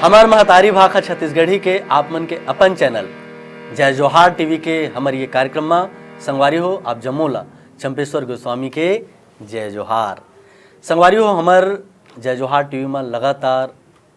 हमार महतारी भाखा छत्तीसगढ़ी के आप मन के अपन चैनल जय जोहार टीवी के हमारे ये कार्यक्रम में संगवारी हो आप जमोला चंपेश्वर गोस्वामी के जय जोहार। संगवारी हो हमार जय जोहार टीवी में लगातार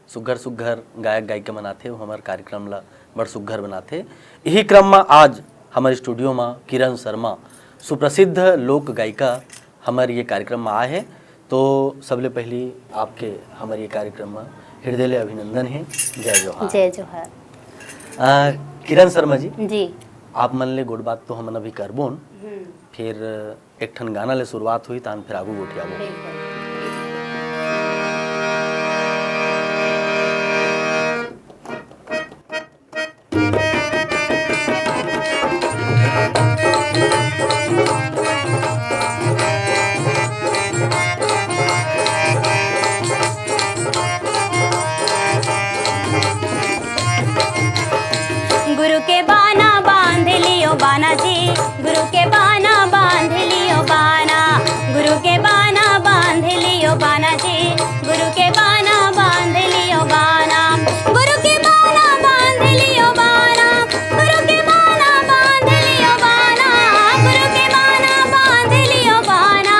सुघर सुघर गायक गायिका बनाते हो हमारे कार्यक्रम ला बड़ सुघर बनाते। यही क्रम में आज हमारे स्टूडियो में किरण शर्मा सुप्रसिद्ध लोक गायिका हमारे ये कार्यक्रम में आए हैं। तो सबले पहली आपके हमारे ये कार्यक्रम में हृदय ले अभिनंदन है। जय जोहार। जय जोहार। किरण शर्मा जी जी आप मन ले गोड़ बात तो हमन अभी करबोन, फिर एक ठन गाना ले शुरुआत हुई तान फिर आगू गोठियाबो। गुरु के बाना बांध लियो बाना जी, गुरु के बाना बांध लियो बाना, गुरु के बाना बांध लियो बाना जी, गुरु के बाना बांध लियो बाना, गुरु के बाना बांध लियो बाना, गुरु के बाना बांध लियो बाना, गुरु के बाना बांध लियो बाना,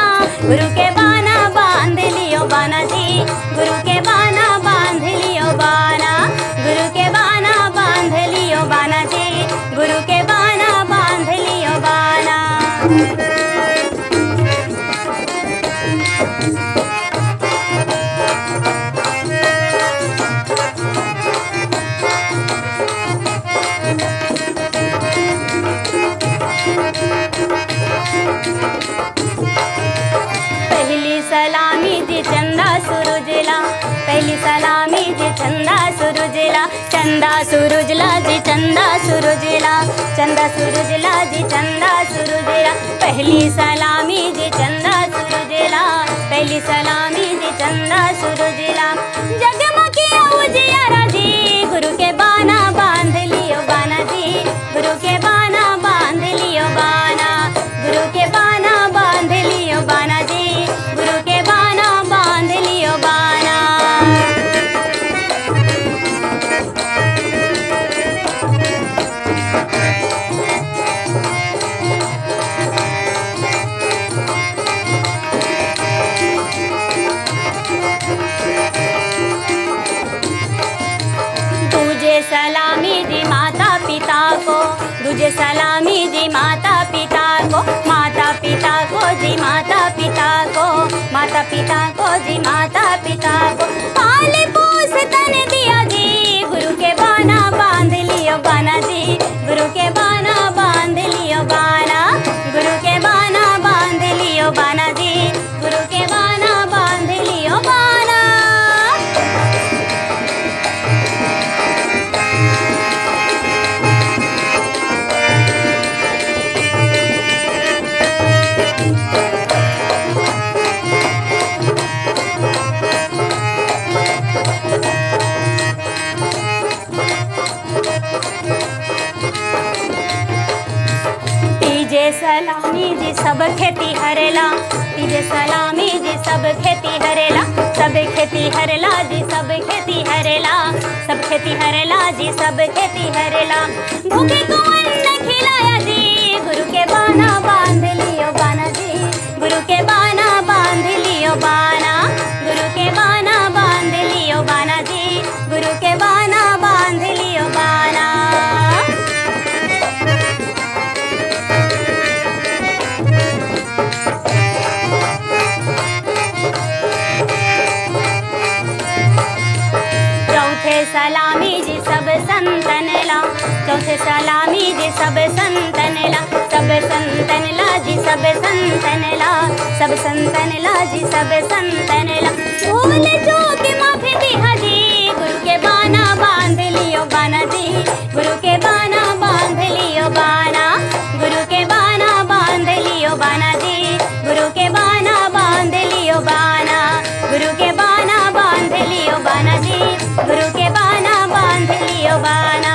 गुरु के बाना बांध लियो बाना जी, गुरु के बाना बांध लियो बाना, गुरु के बाना बांध लियो बाना जी, गुरु के बाना बांध लियो बाना। पहली सलामी जी चंदा सुरुजला, पहली सलामी जी चंदा सुरुजला, चंदा सुरुजला जी चंदा सुरुजला, चंदा सुरुजला जी चंदा सुरुजला, पहली सलामी जी चंदा सुरुजला, पहली सलामी जी चंदा सुरुजला, जगमगिया उजियारा जी, गुरु के बाना बांध लियो बाना जी, गुरु के बाना बांध लियो बाना, गुरु के बाना बांध लियो बाना जी, गुरु के बाना बांध लियो बाना। तुझे सलामी जी माता पिता को, तुझे सलामी जी माता पिता को, माता पिता को जी माता पिता को, माता पिता को जी माता पिता को, पाले पोस तन दिया जी, गुरु के बाना बांध लियो बाना जी, गुरु के बाना बांध लियो बाना, गुरु के बाना बांध लियो बाना जी, गुरु के बाना बांध लियो बाना। तीजे सलामी जी सब खेती हरेला, तीजे सलामी जी सब खेती हरेला, सब खेती हरेला जी सब खेती हरेला, सब खेती हरेला जी सब खेती हरेला, भूखे को अन्न खिलाया जी, गुरु के बाना बांध लियो बाना जी, गुरु के बाना बांध लियो बाना, गुरु के बाना बांध लियो बाना जी, गुरु के बाना बांध लियो बाना। चौथे सलामी जी सब संतन ला, चौथे सलामी जी सब संतन ला, सब संतन ला जी सब संतन ला, सब संतन ला जी सब संतन ला, भूल चूक माफी दिहा जी, गुरु के बाना बांध लियो बाना जी, गुरु के बाना बांध लियो बाना, गुरु के बाना बांध लियो बाना जी, गुरु के बाना बांध लियो बाना, गुरु के बाना बांध लियो बाना जी, गुरु के बाना बांध लियो बाना,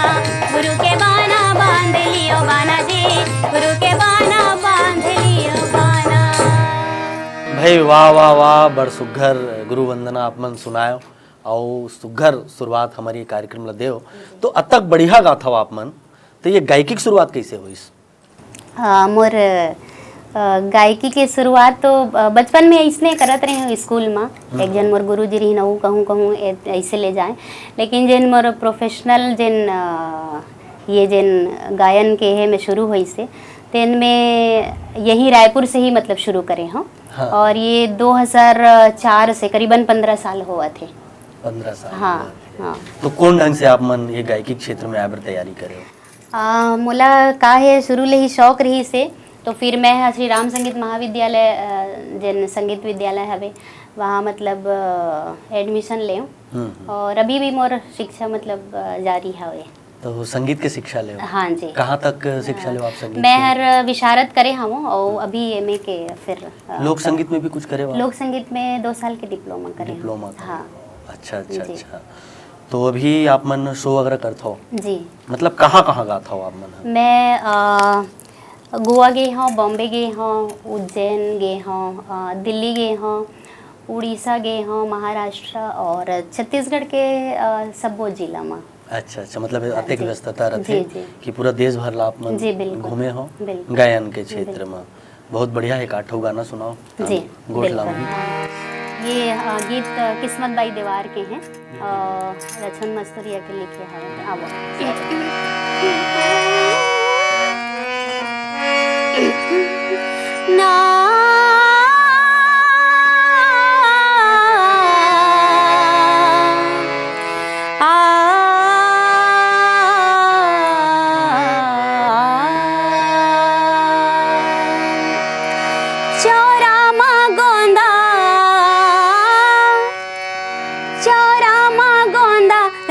गुरु के बाना बांध लियो बाना जी, गुरु के बाना बांध लियो बाना। भाई वाह वाह वाह बड़ सुघर गुरु वंदना आप मन सुनायो। और सुघर शुरुआत हमारी कार्यक्रम ला देव तो अतक बढ़िया गाथा हो आप मन, तो ये गायकी की शुरुआत कैसे हुई? मोर गायकी के शुरुआत तो बचपन में ऐसने करत रहे हूँ स्कूल में। एक जन मोर गुरुजी रही न कहूँ कहूँ ऐसे ले जाए, लेकिन जिन मोर प्रोफेशनल जिन ये जिन गायन के है मैं शुरू हुई से तेन में यही रायपुर से ही मतलब शुरू करे हूँ। हाँ। और ये 2004 से करीबन 15 साल हुआ थे। 15 साल? हाँ हाँ। तो कौन ढंग से आप मन ये गायकी क्षेत्र में आबर तैयारी करे हो? मोला का है शुरू ले ही शौक रही से, तो फिर मैं श्री राम संगीत महाविद्यालय जन संगीत विद्यालय हवे वहाँ मतलब एडमिशन ले और अभी भी मोर शिक्षा मतलब जारी हवे। तो संगीत के शिक्षा ले? हाँ जी। कहाँ तक शिक्षा ले आप संगीत? मैं हर विशारद करे हूँ और अभी एमए के फिर लोक संगीत में भी कुछ करे हो? लोक संगीत में 2 साल के डिप्लोमा करे। डिप्लोमा? हाँ। अच्छा अच्छा अच्छा। तो अभी आप मन शो वगैरह करते हो? जी। मतलब कहाँ कहाँ गाता हो आप मन? मैं गोवा गई हूँ, बॉम्बे गई हूँ, उज्जैन गई हूँ, दिल्ली गई हूँ, उड़ीसा गई हूँ, महाराष्ट्र और छत्तीसगढ़ के सबो जिला में। अच्छा अच्छा, मतलब अतिक व्यस्तता रहती जी जी। कि पूरा देश भर ला आप मन जी बिल्कुल घूमे हो बिल्कुल। गायन के क्षेत्र में। बहुत बढ़िया, एक आठों गाना सुनाओ। जी गोठ बिल्कुल। लाऊंगी। ये गीत किस्मत बाई देवार के हैं और रचन मस्तूरिया के लिखे हैं। अब ना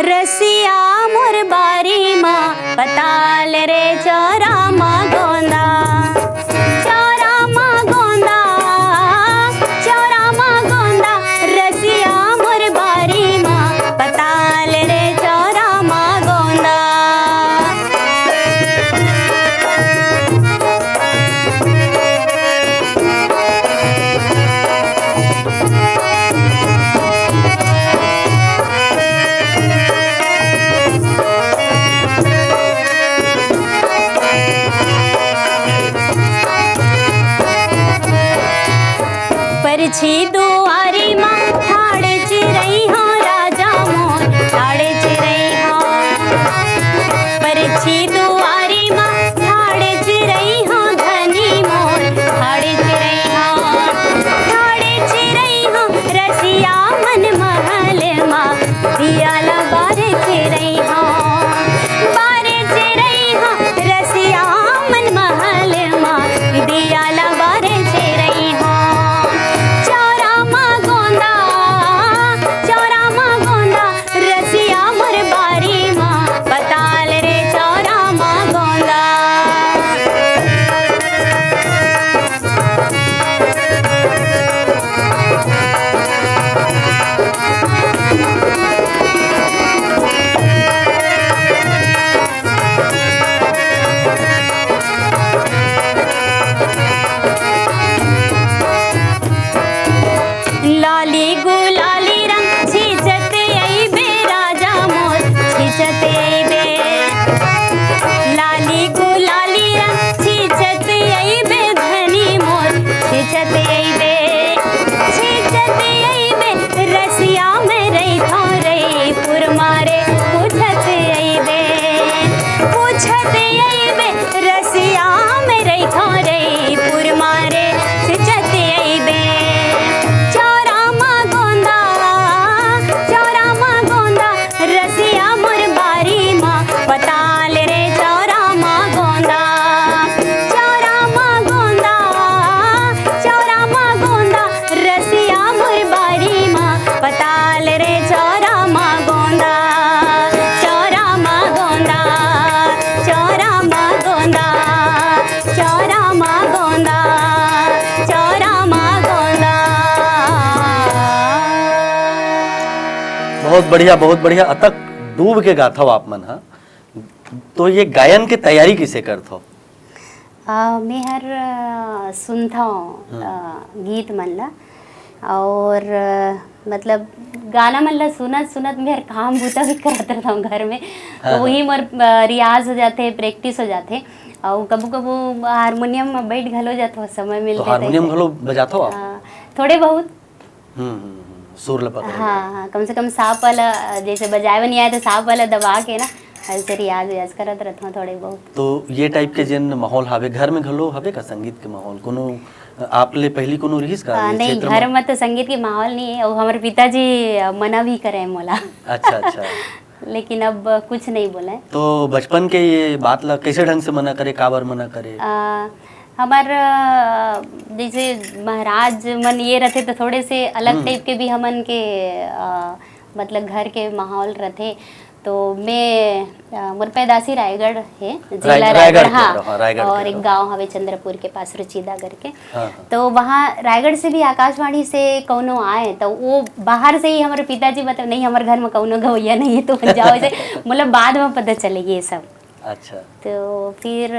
रसिया मोर बारी माँ पताल रे चौरा माँ गोंदा, चौरा माँ गोंदा, चौरा माँ गोंदा रसिया मोर बारी माँ पताल रे चौरा माँ गोंदा। परछी दुआरी माँ ठाड़े चिरई हाँ राजा मोर ठाड़े चिरई हाँ। परछी दुआरी माँ ठाड़े चिरई हाँ धनी मोर ठाड़े चिरई हाँ। ठाड़े चिरई हाँ रसिया मन महल माँ दियाला बारे चिरई हाँ। बारे चिरई हाँ रसिया मन महल माँ दियाला बारे चिरई हाँ। बहुत बढ़िया अतक डूब के गाथा हो आप मन। हाँ, तो ये गायन की तैयारी किसे करते हो? मैं हर सुनता हूँ गीत मन ला और मतलब गाना मतलब सुनत सुनत मेरे काम बूता भी करत रहता हूँ घर में। हाँ, तो वही मोर रियाज हो जाते, प्रैक्टिस हो जाते। और कबू कबू हारमोनियम में बैठ घलो जाते हो समय तो मिलते हारमोनियम घलो बजाते हो आप? थोड़े बहुत। सुर लपक हाँ, कम से कम सांप वाला जैसे बजाए नहीं आए तो सांप वाला दबा के ना ऐसे रियाज व्याज करत रहता हूँ थोड़े बहुत। तो ये टाइप के जिन माहौल हावे घर में घलो हवे का संगीत के माहौल कोनो आप ले पहली कोनो रहीस का ये नहीं, क्षेत्र घर में तो संगीत के माहौल नहीं है और हमारे पिताजी मना भी करे मोला। अच्छा अच्छा। लेकिन अब कुछ नहीं बोले। तो बचपन के ये बात ला कैसे ढंग से मना करे, काबर मना करे? हमार जैसे महाराज मन ये रहते तो थोड़े से अलग टाइप के भी हमन के मतलब घर के माहौल रहते। तो मैं मोर पैदासी रायगढ़ है, जिला रायगढ़। हाँ, रायगढ़ और एक गांव हवे चंद्रपुर के पास रुचिदा करके। हाँ। तो वहाँ रायगढ़ से भी आकाशवाणी से कौनो आए तो वो बाहर से ही हमारे पिताजी बताओ नहीं हमारे घर में कौनो गवैया नहीं है तो जाओ से मतलब बाद में पता चलेगी ये सब। अच्छा। तो फिर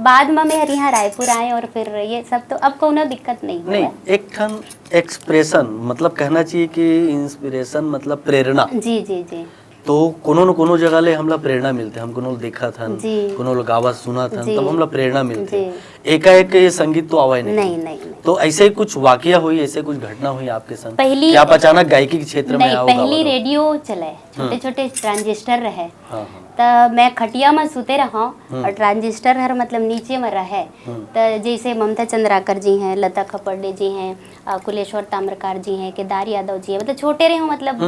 बाद में मैं यहाँ रायपुर आए और फिर ये सब तो अब कोनो दिक्कत नहीं हुआ। नहीं, एक ठन एक्सप्रेशन मतलब कहना चाहिए कि इंस्पिरेशन मतलब प्रेरणा। जी जी जी। तो कोनो न कोनो जगह ले हमला प्रेरणा मिलते, हम कोनो देखा थन, कोनो लोग गावा सुना थन, तब हमला प्रेरणा मिलते। एकाएक ये संगीत तो आवा नहीं। नहीं। तो ऐसे ही कुछ वाकया हुई, ऐसे कुछ घटना हुई आपके संग? पहली क्या आप अचानक गायकी के क्षेत्र में आओ? पहली रेडियो चले, छोटे छोटे ट्रांजिस्टर रहे। हाँ। तो मैं खटिया में सुते रहा और ट्रांजिस्टर हर मतलब नीचे में रहे। तो जैसे ममता चंद्राकर जी हैं, लता खपड़े जी हैं, कुलेश्वर ताम्रकार जी हैं, केदार यादव जी हैं, मतलब छोटे रहे मतलब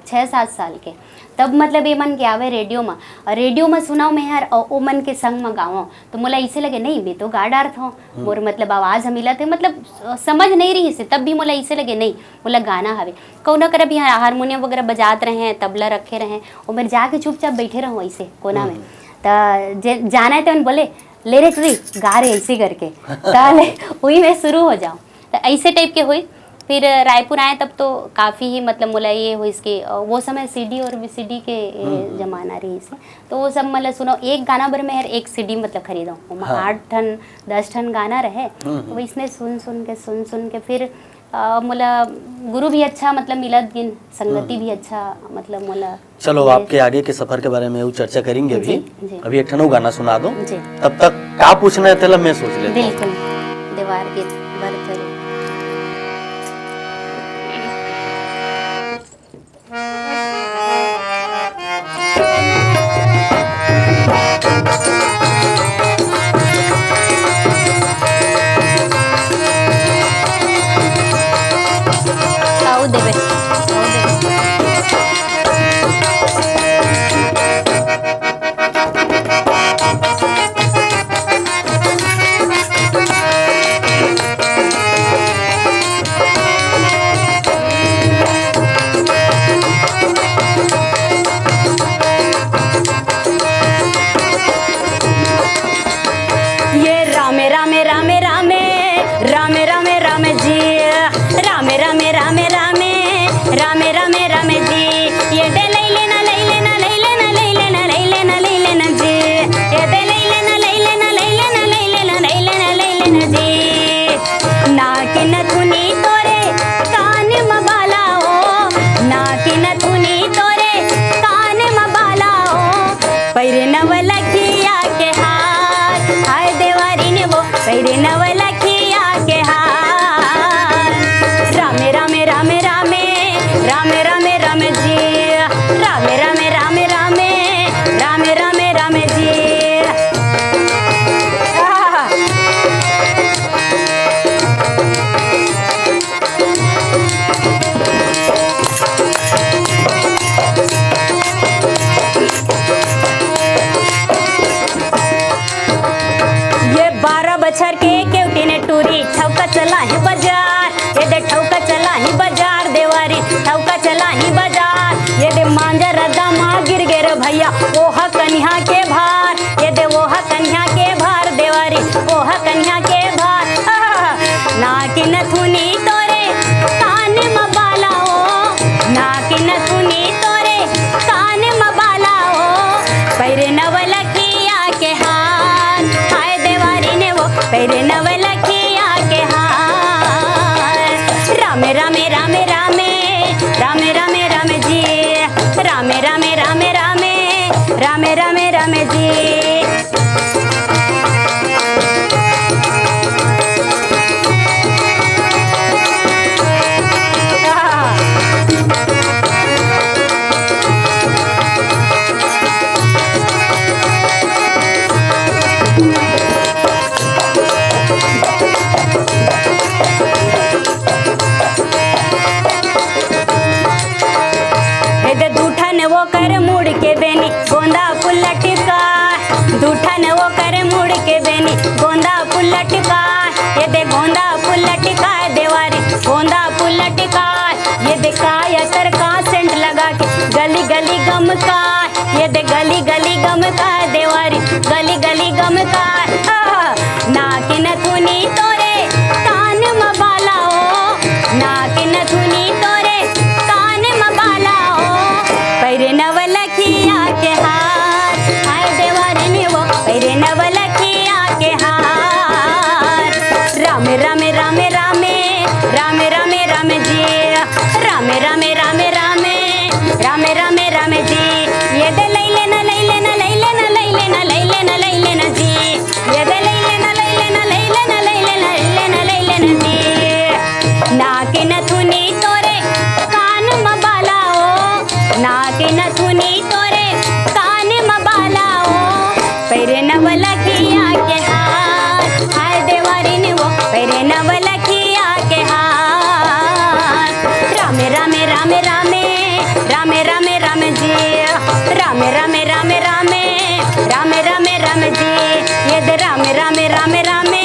6-7 साल के। तब मतलब ये मन के आवे रेडियो में और रेडियो में सुनाओ मैं यार ओ मन के संग में गाओ तो मोला इसे लगे नहीं मैं तो गा डार था मोर मतलब आवाज़ मिला थे मतलब समझ नहीं रही से तब भी मोला इसे लगे नहीं मोला गाना हवे कौन कर भी हारमोनियम वगैरह बजाते रहे तबला रखे रहे और मैं जाके चुपचाप बैठे रहूँ ऐसे कोना में। तो जाना है तो बोले ले रे तुझे गा रहे ऐसे करके तो वही मैं शुरू हो जाऊँ तो ऐसे टाइप के हुई। फिर रायपुर आए तब तो काफ़ी ही मतलब मोला ये हुई इसके वो समय सीडी और वीसीडी के जमाना रही से तो वो सब मतलब सुनो एक गाना भर में हर एक सीडी मतलब खरीदा हूँ। 8-10 ठन गाना रहे तो इसमें सुन के फिर मोला गुरु भी अच्छा मतलब मिला दिन संगति भी अच्छा मतलब मोला। चलो आपके आगे के सफर के बारे में वो चर्चा करेंगे अभी एक ठन गाना सुना दो तब तक क्या पूछना है तेला मैं सोच लेता हूं। बिल्कुल दीवार गीत भरथरी ओहा कन्या के भार ये दे ओहा कन्या के भार देवारी ओहा कन्या के भार नाकी नथुनी तोरे कान में बालाओ नाकी नथुनी तोरे कान में बालाओ पैरे नवलखिया के हार हाय देवारी ने वो पैरे नवलखिया के हार राम राम रामे रामे रामे जी। वो कर मुड़ के बेनी गोंदा फूल लटका, दूठन वो कर मुड़ के बेनी गोंदा फूल लटका, ये दे गोंदा फूल लटका देवारी गोंदा फूल लटका, ये दे काया तर का सेंट लगा के गली गली गम का, ये दे गली गली गम का देवारी गली गली गम का, नाकिन थुनी तोरे कान मबाला हो, नाकिन थुनी तोरे कान मबाला हो, पैरे नवलखिया के हार, आए देवारी में वो पैरे नवलखिया के हार, रामे रामे रामे रामे रामे रामे रामे जी, रामे रामे रामे रामे रामे रामे रामे जी, ये दे लैले न लैले न लैले न लैले न लैले न लैले न जी, ये दे लैले न लैले न लैले न लैले न लैले न लैले न जी, नाके न थुनी तोरे कान मबाला हो, नाके न थुनी तोरे कान मबाला हो, पैरे नवलखिया के हार, हाय देवारी ने वो पैरे नवलखिया के हार, रामे रामे रामे रामे रामे रामे रामे जी, रामे रामे रामे रामे रामे रामे रामे जी, ये दे रामे रामे रामे रामे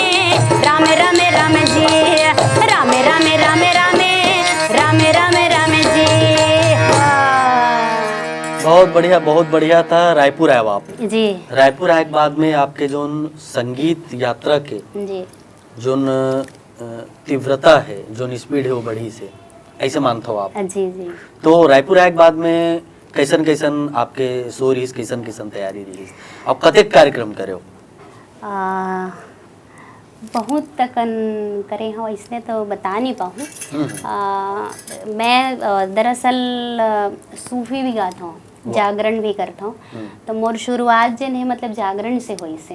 रामे रामे रामे जी, रामे रामे रामे रामे रामे रामे रामे जी। बहुत बढ़िया था। रायपुर आए आप जी। रायपुर आए के बाद में आपके जो संगीत यात्रा के जी जो तीव्रता है, जो स्पीड है वो बढ़ी से ऐसे मानते हो आप? जी जी। तो रायपुर आए के बाद में कैसन कैसन आपके शो रही, कैसन कैसन तैयारी रही, आप कतेक कार्यक्रम करे हो? बहुत तकन करे हो, इसने तो बता नहीं पाऊँ। मैं दरअसल सूफी भी गाता हूँ, जागरण भी करता हूँ, तो मोर शुरुआत जन है मतलब जागरण से हुई से,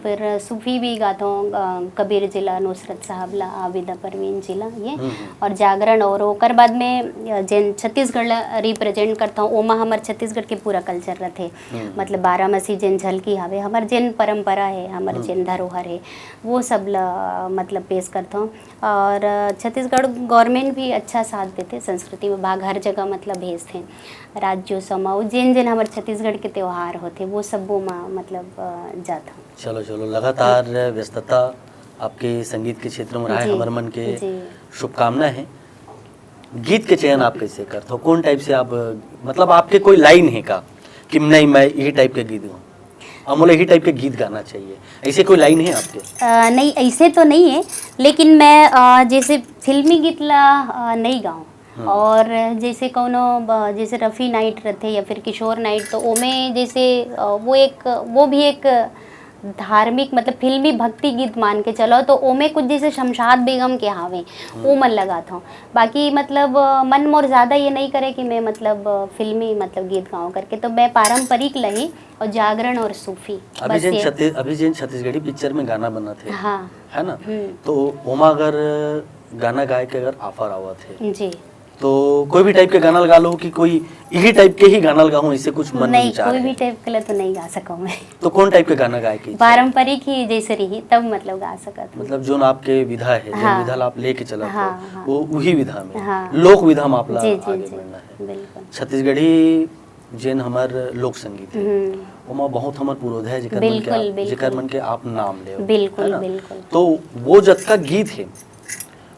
फिर सूफी भी गाता हूँ, कबीर जिला, नुसरत साहब ला, आबिदा परवीन जिला ये, और जागरण, और ओकर बाद में जन छत्तीसगढ़ ला रिप्रेजेंट करता हूँ, ओमा हमार छत्तीसगढ़ के पूरा कल्चर रहते, मतलब बारामसी जन झलकी हवे, हमार जन परंपरा है, हमार जन धरोहर है, वो सब ला मतलब पेश करता हूँ। और छत्तीसगढ़ गवर्नमेंट भी अच्छा साथ देते, संस्कृति विभाग हर जगह मतलब भेजते, राज्योत्सव जिन जिन हमारे छत्तीसगढ़ के त्योहार होते वो सब वो मतलब जाता हूँ। चलो चलो, लगातार व्यस्तता आपके संगीत के क्षेत्र में रहा है, हमारे मन के शुभकामना है। गीत के चयन आप कैसे करते हो? कौन टाइप से आप, मतलब आपके कोई लाइन है का कि नहीं मैं यही टाइप के गीत गाऊँ, अमोल यही टाइप के गीत गाना चाहिए, ऐसे कोई लाइन है आपके? नहीं, ऐसे तो नहीं है, लेकिन मैं जैसे फिल्मी गीत ला नहीं गाऊँ, और जैसे कोनो जैसे रफ़ी नाइट रहते या फिर किशोर नाइट, तो ओमे जैसे वो भी एक धार्मिक मतलब फिल्मी भक्ति गीत मान के चलो, तो ओमे कुछ जैसे शमशाद बेगम के हावे वो मन लगाता हूँ। बाकी मतलब मन मोर ज़्यादा ये नहीं करे कि मैं मतलब फिल्मी मतलब गीत गाऊँ करके, तो मैं पारंपरिक लही और जागरण और सूफी। अभी जिन छत्तीसगढ़ी पिक्चर में गाना बना थे, हाँ है ना, तो ओमा अगर गाना गाए के अगर ऑफर आवा थे जी, तो कोई भी टाइप के गाना लगा लो कि कोई यही टाइप के ही गाना लगाऊं, इससे कुछ मन नहीं, कोई भी टाइप के तो नहीं गा सकूं मैं। तो कौन टाइप के गाना गाए की? पारंपरिक ही जैसे रही तब मतलब गा सकत, मतलब जो आपके विधा है, हाँ, जो विधा आप लेके चला हाँ, वो वही विधा में, हाँ, लोक विधा में आप आगे बढ़ना है। बिल्कुल। छत्तीसगढ़ी जिन हमार लोक संगीत है ओमा बहुत हमार पुरोधा है, जेकर मन के आप नाम ले, बिल्कुल बिल्कुल। तो वो जत का गीत है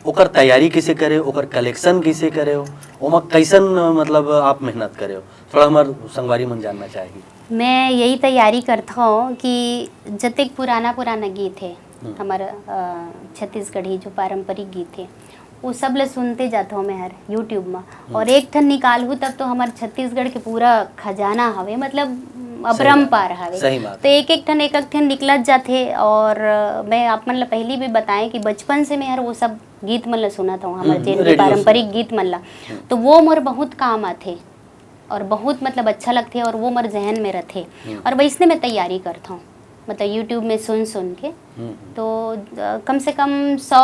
ओकर तैयारी कैसे करे, ओकर कलेक्शन कैसे करे हो, ओमा कैसन मतलब आप मेहनत करे हो, थोड़ा हमार संगवारी मन जानना चाहिए। मैं यही तैयारी करता हूँ कि जतेक पुराना गीत है हमारा छत्तीसगढ़ी जो पारंपरिक गीत है वो सब ले सुनते जाता हूँ मैं हर यूट्यूब में, और एक ठन निकाल हूँ तब तो हमारे छत्तीसगढ़ के पूरा खजाना हवे, मतलब अपरंपार हवे, तो एक ठन निकलत जाते। और मैं आप मन ला पहली भी बताएं कि बचपन से मैं हर वो सब गीत मन ला सुना था हमारे जेन पारंपरिक गीत मन ला, तो वो मोर बहुत काम आते और बहुत मतलब अच्छा लगते और वो मोर जहन में रहते और वैसने मैं तैयारी करता हूँ मतलब यूट्यूब में सुन के तो कम से कम 100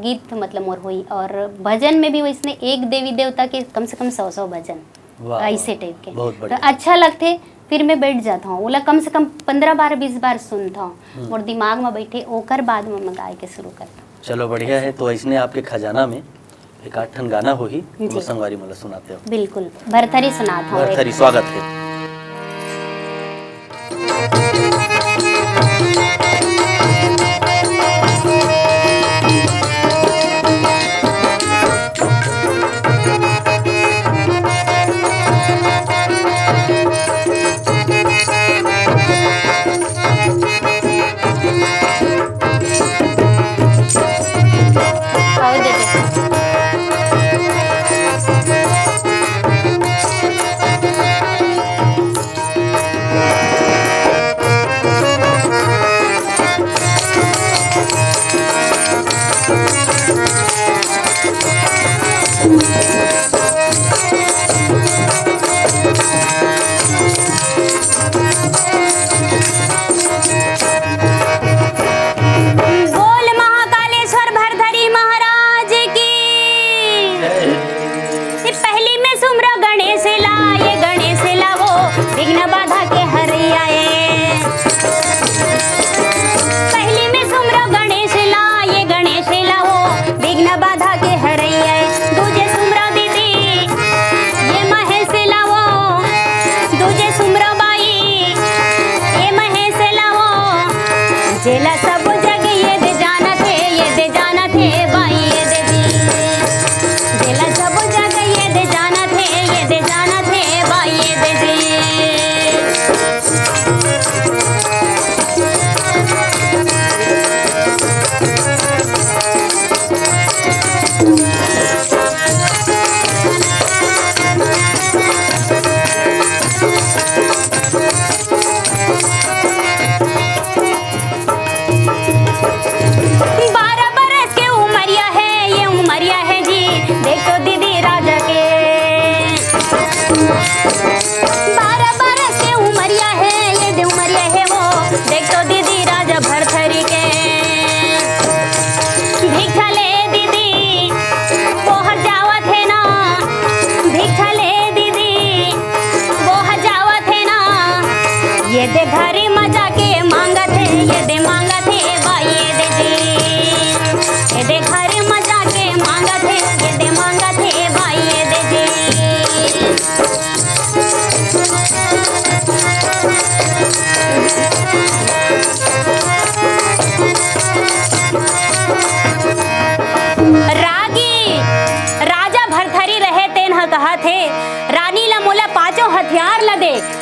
गीत मतलब मोर हुई और भजन में भी वैसने एक देवी देवता के कम से कम 100 भजन ऐसे टाइप के तो अच्छा लगते फिर मैं बैठ जाता हूँ ओला कम से कम 15 बार 20 बार सुनता हूँ और दिमाग में बैठे ओकर बाद में मैं गाय के शुरू करता हूँ। चलो बढ़िया है। तो ऐसने आपके खजाना में एक 8 गाना हो ही वो संगवारी मोला सुनाते हो। बिल्कुल भरथरी सुनाता हूँ। भरथरी स्वागत है।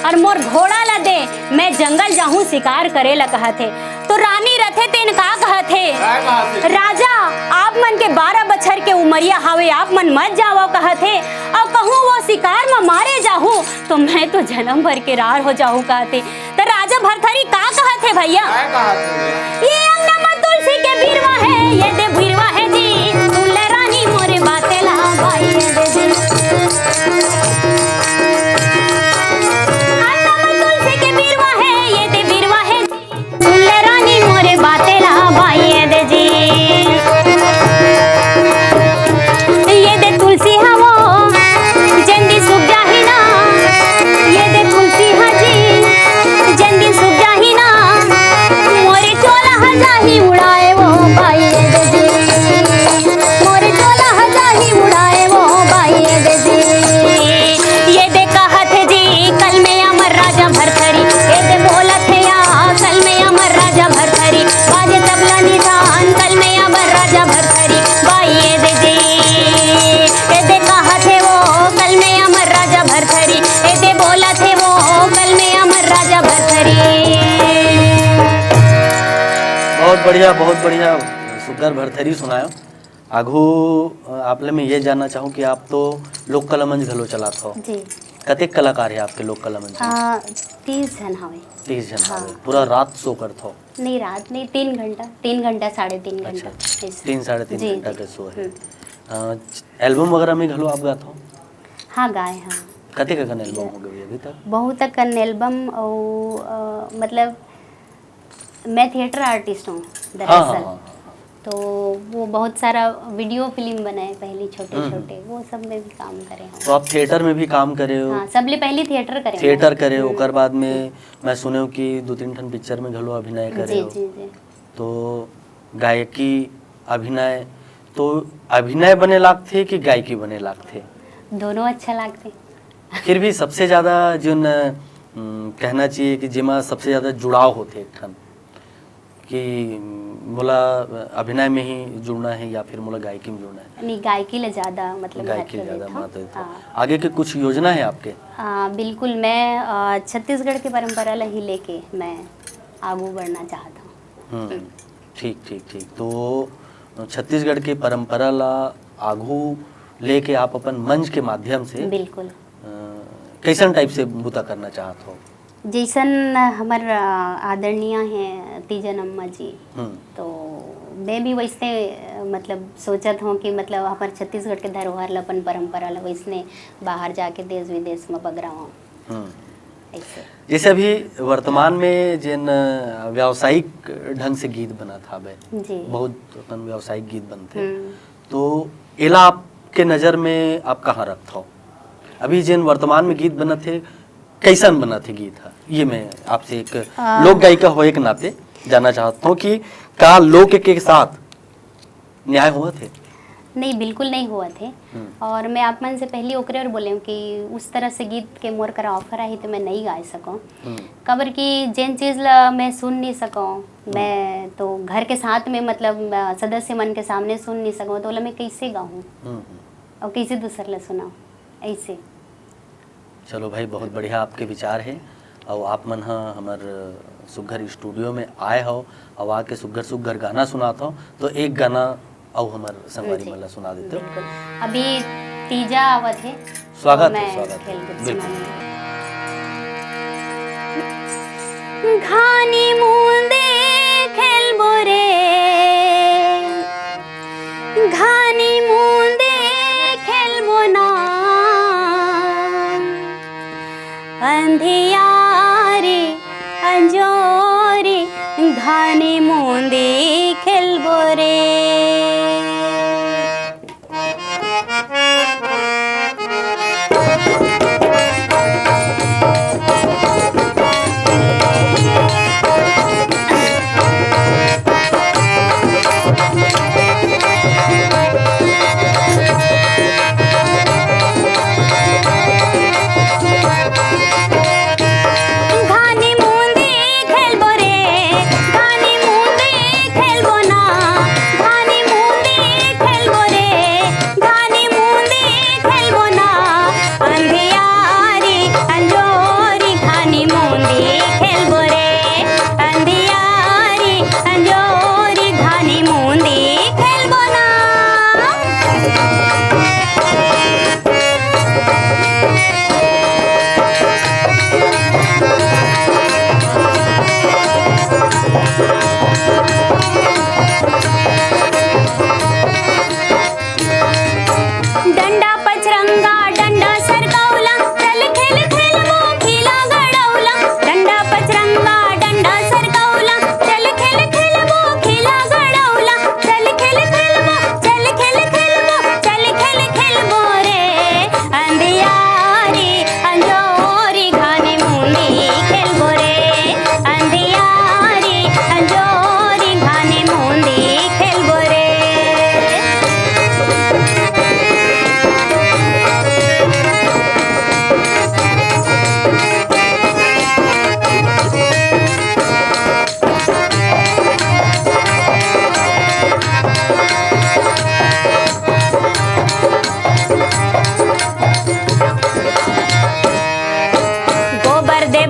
और मोर घोड़ा ला दे मैं जंगल जाहूँ शिकार करे ला कहा थे। तो रानी रथे तेन का कहा थे राजा आप मन के 12 बछर के उमरिया हावे आप मन मत जाओ कहा थे और कहूँ वो शिकार में मारे जाहूँ तो मैं तो जन्म भर के रार हो जाऊँ कहा थे। तो राजा भरथरी का कहा थे भैया ये अंगना में तुलसी के बिरवा है ये दे बिरवा है जी सुन ले रानी मोरे बातें ला भाई ये दे जी बहुत बढ़िया सुगर भरथरी सुनायो। आगू आपले में ये जानना चाहूँ कि आप तो लोक कला मंच घलो चलात हो जी। कतेक कलाकार है आपके लोक कला मंच? 30 जन हवे। 30 जन हवे। पूरा रात शो करत हो? नहीं रात नहीं 3 घंटा 3.5 घंटा 3-3.5 घंटा के शो है। एल्बम वगैरह में घलो आप गात हो? हाँ गाए हाँ। कते का एल्बम हो गए अभी तक? बहुत कन एल्बम और मतलब मैं थिएटर आर्टिस्ट हूँ दरअसल। हाँ। तो वो बहुत सारा वीडियो फिल्म बनाए पहले छोटे छोटे, वो सब में भी काम करे हैं। तो आप थिएटर में भी काम करे हो? हाँ, सबले पहले थिएटर करे ओकर बाद में मैं सुने हो कि 2-3 ठन पिक्चर में घलो अभिनय करे जी हो। जी जी। तो गायकी अभिनय, तो अभिनय बने लागथे कि गायकी बने लागथे? दोनों अच्छा लागते। फिर भी सबसे ज़्यादा जोन कहना चाहिए कि जेमा सबसे ज़्यादा जुड़ाव होते एक ठन कि मोला अभिनय में ही जुड़ना है या फिर मोला गायकी में जुड़ना है? नहीं, गायकी ले ज़्यादा मतलब गायकी महत्व ज़्यादा देता हूँ। महत्व देता है। हाँ। आगे के कुछ योजना है आपके? बिल्कुल, मैं छत्तीसगढ़ की परंपरा ला ही लेके मैं आगू बढ़ना चाहता हूँ। ठीक। तो छत्तीसगढ़ की परंपरा ला आगू लेके आप अपन मंच के माध्यम से बिल्कुल कैसन टाइप से बुता करना चाहत हो? जैसन हमार आदरणीय हैं तीजन अम्मा जी, तो मैं भी वैसे मतलब सोचत हूँ कि मतलब हमारे छत्तीसगढ़ के धरोहर ला अपन परंपरा ला वैसने बाहर जाके देश विदेश में बगराऊँ ऐसे। जैसे अभी वर्तमान में जिन व्यावसायिक ढंग से गीत बनत हावे, बहुत अपन व्यावसायिक गीत बनते, तो एला आपके नज़र में आप कहाँ रखते हो? अभी जिन वर्तमान में गीत बनत थे कैसन बना थे गीत है? ये मैं आपसे एक लोक गायिका होए के नाते जानना चाहता हूँ कि का लोक के साथ न्याय हुआ थे? नहीं, बिल्कुल नहीं हुआ थे। और मैं आप मन से पहले ओकरे और बोले कि उस तरह से गीत के मोर करा ऑफर आई तो मैं नहीं गा सकूँ, कबर की जिन चीज़ ला मैं सुन नहीं सकूँ, मैं तो घर के साथ में मतलब सदस्य मन के सामने सुन नहीं सकूँ, तो मैं कैसे गाऊँ और कैसे दूसर ला सुनाऊँ ऐसे। चलो भाई, बहुत बढ़िया आपके विचार है। और आप मन हमार सुघर स्टूडियो में आए हो और आके सुघर गाना सुनाता हो, तो एक गाना और हमार संगवारी मला सुना देते हो? अभी तीजा आवत है, स्वागत तो है, स्वागत है। घानी मुंदे खेलबो रे, घानी मुंदे खेलबो ना, अंधियारी अंजोरी घानी मुंदे खेलबो रे।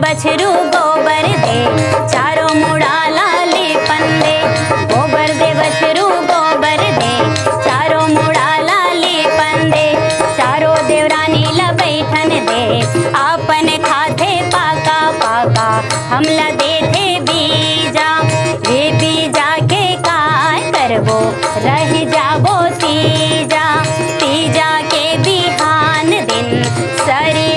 बछरू गोबर दे, चारों मुड़ा लाली पंदे। गोबर दे बछरू गोबर दे, चारों मुड़ा लाली पंदे। चारों देवरानी ला बैठन दे, आपन खाते पाका पाका हमला दे थे बीजा। वे बीजा के काय करबो रह जाबो तीजा। तीजा के बिहान दिन सरी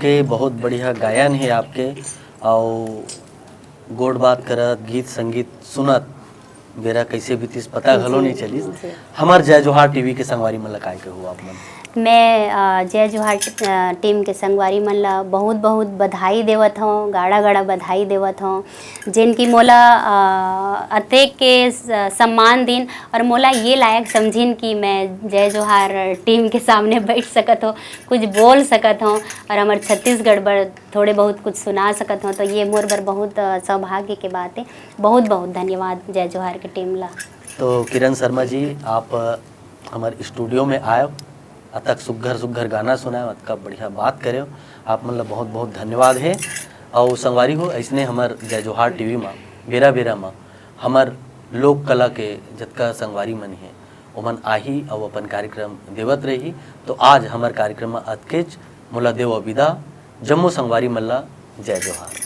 के बहुत बढ़िया गायन है आपके, और गोड बात करत, गीत संगीत सुनत बेरा कैसे बीतीस पता घलो नहीं चलिस। जी। हमार जय जोहार टीवी के संगवारी मन ला काय के हुआ आप मन? मैं जय जोहार टीम के संगवारी मन ला बहुत बहुत बधाई देवत हूँ, गाड़ा गाड़ा बधाई देवत हूँ, जिनकी मोला अतेक के सम्मान दिन और मोला ये लायक समझिन कि मैं जय जोहार टीम के सामने बैठ सकत हो, कुछ बोल सकत हूँ और हमारे छत्तीसगढ़ बर थोड़े बहुत कुछ सुना सकत हूँ, तो ये मोर बर बहुत सौभाग्य के बात है। बहुत बहुत धन्यवाद जय जोहार की टीम ला। तो किरण शर्मा जी, आप हमारे स्टूडियो में आए, अतक सुघर सुघर गाना सुनाए, अतका बढ़िया बात करे, आप मन ला बहुत बहुत धन्यवाद है। और संगवारी हो ऐसने हमार जय जोहार टीवी में बेरा बेरा में हमार लोक कला के जतका संगवारी मन है ओमन आही और अपन कार्यक्रम देवत रही। तो आज हमार कार्यक्रम में अतकेच मोला देव विदा। जम्मू संगवारी मन ला जय जोहार।